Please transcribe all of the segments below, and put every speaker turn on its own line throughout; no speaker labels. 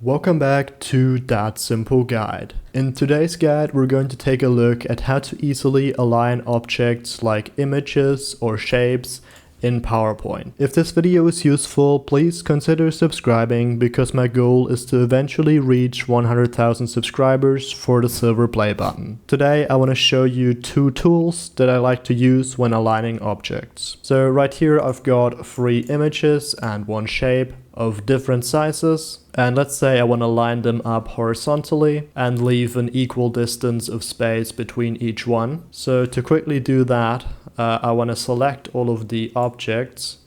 Welcome back to That Simple Guide. In today's guide, we're going to take a look at how to easily align objects like images or shapes in PowerPoint. If this video is useful, please consider subscribing because my goal is to eventually reach 100,000 subscribers for the silver play button. Today, I want to show you two tools that I like to use when aligning objects. So right here, I've got 3 images and 1 shape of different sizes, and let's say I want to line them up horizontally and leave an equal distance of space between each one. So to quickly do that, I want to select all of the objects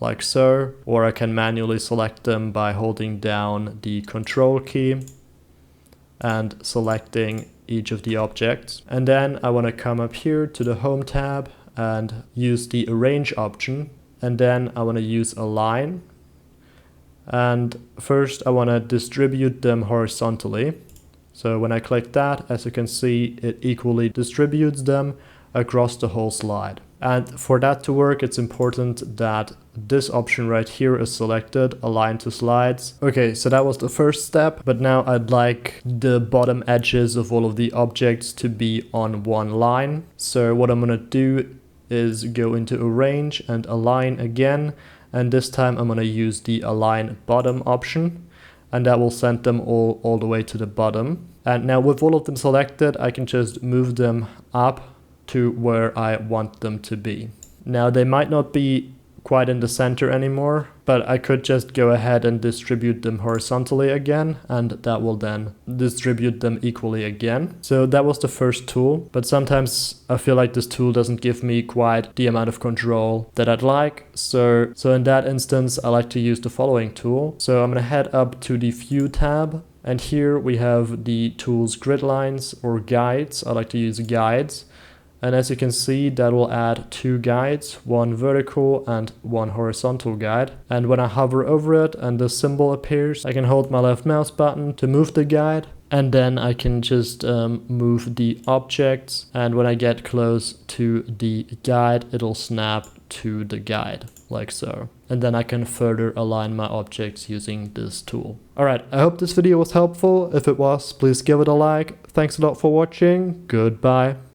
like so, or I can manually select them by holding down the Control key and selecting each of the objects. And then I want to come up here to the Home tab and use the Arrange option, and then I want to use Align. And first I want to distribute them horizontally. So when I click that, as you can see, it equally distributes them across the whole slide. And for that to work, it's important that this option right here is selected, Align to Slides. Okay, so that was the first step, but now I'd like the bottom edges of all of the objects to be on one line. So what I'm gonna do is go into Arrange and Align again. And this time I'm going to use the Align Bottom option, and that will send them all the way to the bottom. And now with all of them selected, I can just move them up to where I want them to be. Now they might not be quite in the center anymore, but I could just go ahead and distribute them horizontally again, and that will then distribute them equally again. So that was the first tool, but sometimes I feel like this tool doesn't give me quite the amount of control that I'd like. So in that instance, I like to use the following tool. So I'm gonna head up to the View tab, and here we have the tools Grid Lines or Guides. I like to use Guides. And as you can see, that will add 2 guides, 1 vertical and 1 horizontal guide. And when I hover over it and the symbol appears, I can hold my left mouse button to move the guide. And then I can just move the objects. And when I get close to the guide, it'll snap to the guide, like so. And then I can further align my objects using this tool. Alright, I hope this video was helpful. If it was, please give it a like. Thanks a lot for watching. Goodbye.